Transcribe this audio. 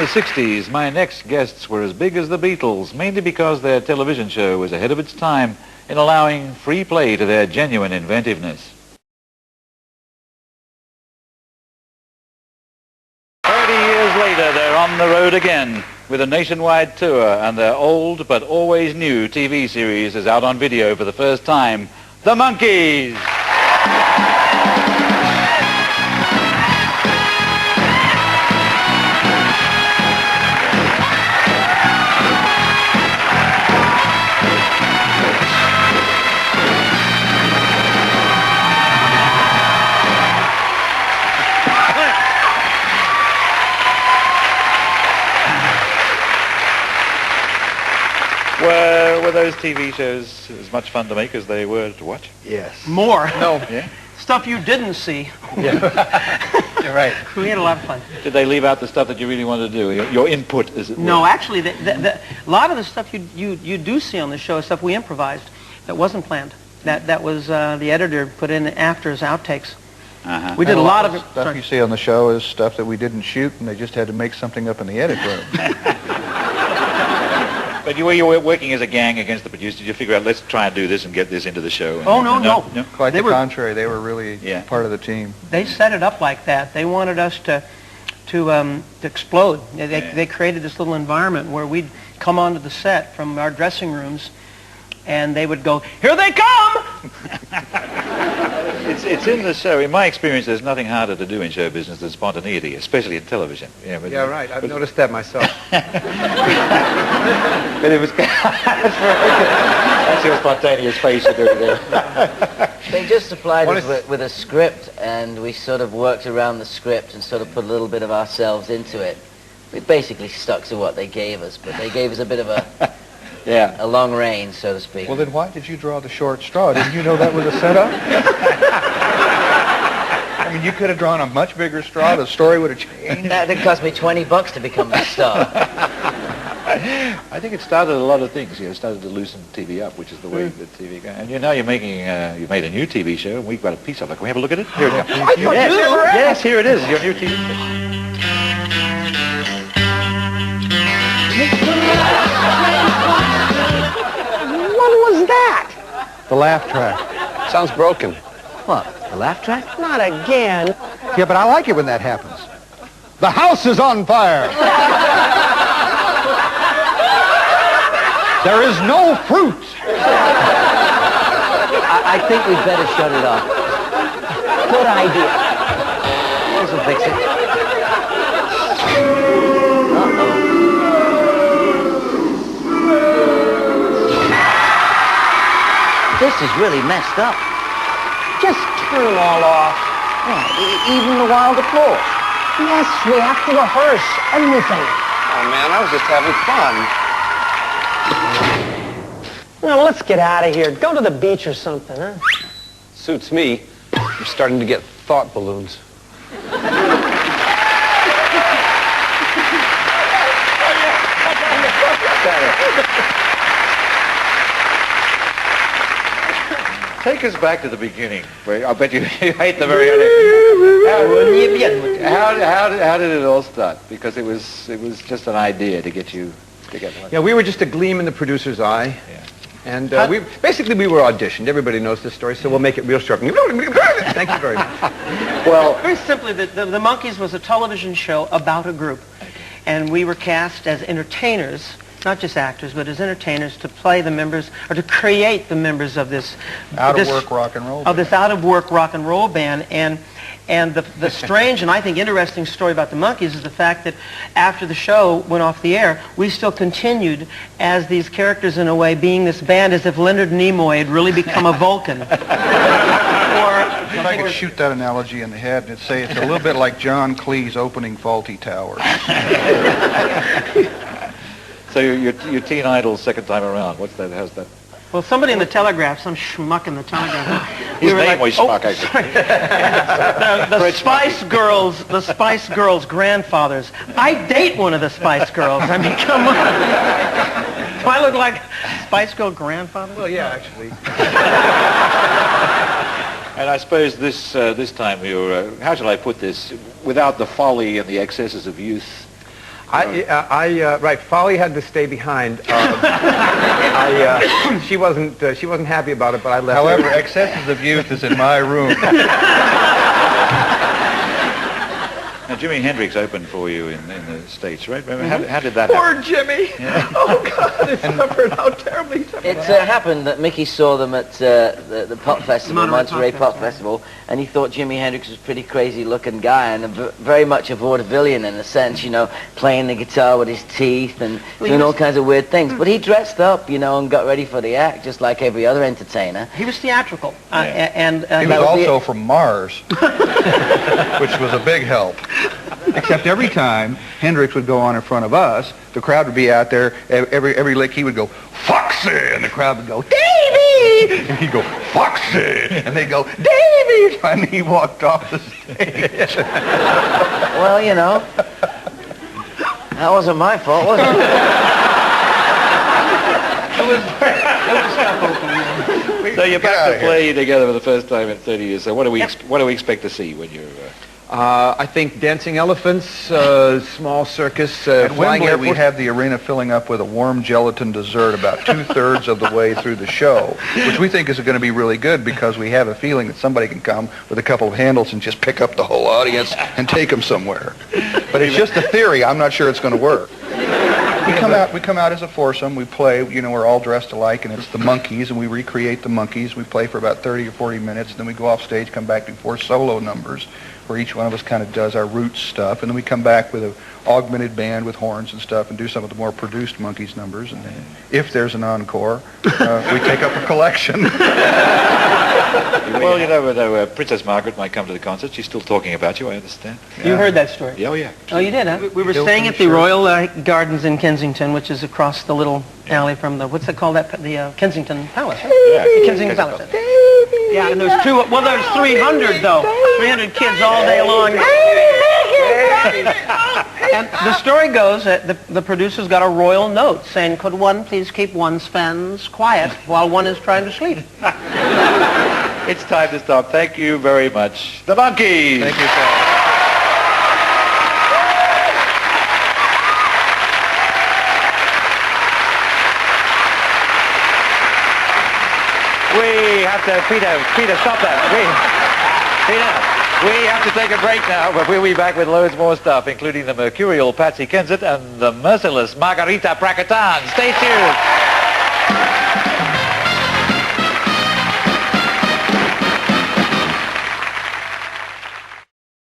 the 60s, my next guests were as big as the Beatles, mainly because their television show was ahead of its time in allowing free play to their genuine inventiveness. 30 years later, they're on the road again with a nationwide tour, and their old but always new TV series is out on video for the first time, The Monkees. Were those TV shows as much fun to make as they were to watch? Yes. More. No. Yeah? Stuff you didn't see. Yeah. You're right. We had a lot of fun. Did they leave out the stuff that you really wanted to do? Your input, as it were? No, actually, a lot of the stuff you do see on the show is stuff we improvised that wasn't planned. That was the editor put in after his outtakes. Uh-huh. We did a lot of it. Stuff you see on the show is stuff that we didn't shoot, and they just had to make something up in the edit room. But you were working as a gang against the producers. Did you figure out, let's try and do this and get this into the show? Oh, no. Quite the contrary. They were really part of the team. They set it up like that. They wanted us to explode. They created this little environment where we'd come onto the set from our dressing rooms, and they would go, "Here they come!" It's in the show. In my experience, there's nothing harder to do in show business than spontaneity, especially in television. Yeah, right. I've noticed that myself. But it was that's your spontaneous face you're doing there. They just supplied us with a script, and we sort of worked around the script and sort of put a little bit of ourselves into it. We basically stuck to what they gave us, but they gave us a bit of a long range, so to speak. Well, then why did you draw the short straw? Didn't you know that was a setup? I mean, you could have drawn a much bigger straw. The story would have changed. That cost me $20 to become the star. I think it started a lot of things. It started to loosen TV up, which is the way that TV goes. And now you're making, you've made a new TV show, and we've got a piece of it. Can we have a look at it? Here it is. Yes, here it is. Your new TV show. What was that? The laugh track. Sounds broken. What, the laugh track? Not again. Yeah, but I like it when that happens. The house is on fire. There is no fruit. I think we'd better shut it off. Good idea. This will fix it. This is really messed up. Just turn them all off. Even the wild applause. Yes, we have to rehearse everything. Oh, man, I was just having fun. Now, let's get out of here. Go to the beach or something, huh? Suits me. I'm starting to get thought balloons. Take us back to the beginning. I bet you hate the very end. How did it all start? Because it was just an idea to get you together. Yeah, we were just a gleam in the producer's eye. Yeah. And we were auditioned. Everybody knows this story, so we'll make it real short. Thank you very much. Well, very simply, the Monkees was a television show about a group, and we were cast as entertainers, not just actors, but as entertainers to play the members or to create the members of this Out-of-work rock and roll band. Of this out-of-work rock and roll band, and the strange and I think interesting story about the Monkees is the fact that after the show went off the air, we still continued as these characters in a way, being this band as if Leonard Nimoy had really become a Vulcan. If I could shoot that analogy in the head and say it's a little bit like John Cleese opening Faulty Towers. So your teen idol's second time around. What's that? How's that? Well, somebody in the Telegraph, some schmuck in the Telegraph. His name was Schmuck, actually. The Spice Girls grandfathers. I date one of the Spice Girls. I mean, come on. Do I look like Spice Girl grandfather? Well, yeah, actually. And I suppose this time you're, how shall I put this, without the folly and the excesses of youth, Right, Folly had to stay behind. She wasn't happy about it, but I left. However, Excesses of Youth is in my room. Now, Jimi Hendrix opened for you in the States, right? Remember, how did that Poor happen? Jimmy. Yeah. Oh God, it suffered. How terribly he suffered. It happened that Mickey saw them at the pop festival, Monterey Pop Festival, and he thought Jimi Hendrix was a pretty crazy-looking guy and very much a vaudevillian in a sense, you know, playing the guitar with his teeth and doing all kinds of weird things. But he dressed up, you know, and got ready for the act just like every other entertainer. He was theatrical, He was also from Mars, which was a big help. Except every time Hendrix would go on in front of us, the crowd would be out there. Every lick he would go, Foxy! And the crowd would go, Davy! And he'd go, Foxy! And they'd go, Davy! Finally he walked off the stage. Well, you know, that wasn't my fault, was it? So you're back to play together for the first time in 30 years. So what do we expect to see when you're... I think dancing elephants, small circus, At flying Wembley, airport. we have the arena filling up with a warm gelatin dessert about 2/3 of the way through the show, which we think is going to be really good because we have a feeling that somebody can come with a couple of handles and just pick up the whole audience and take them somewhere. But it's just a theory. I'm not sure it's going to work. We come out as a foursome. We play, you know, we're all dressed alike, and it's the Monkees, and we recreate the Monkees. We play for about 30 or 40 minutes, and then we go off stage, come back, do 4 solo numbers, where each one of us kind of does our roots stuff, and then we come back with an augmented band with horns and stuff and do some of the more produced Monkees numbers, and then if there's an encore, we take up a collection. Well, you know, Princess Margaret might come to the concert. She's still talking about you, I understand. You heard that story? Yeah, oh, yeah. Oh, you did, huh? We were Hilton staying at the shirt. Royal Gardens in Kensington, which is across the little alley from the, what's it called, the Kensington Palace, right? Yeah, The Kensington Palace. Yeah, and there's 300, though. 300 kids all day long. And the story goes that the producers got a royal note saying, could one please keep one's fans quiet while one is trying to sleep? It's time to stop. Thank you very much. The Monkees! Thank you, sir. We have to, Peter, stop that. We have to take a break now, but we'll be back with loads more stuff, including the mercurial Patsy Kensit and the merciless Margarita Prakatan. Stay tuned.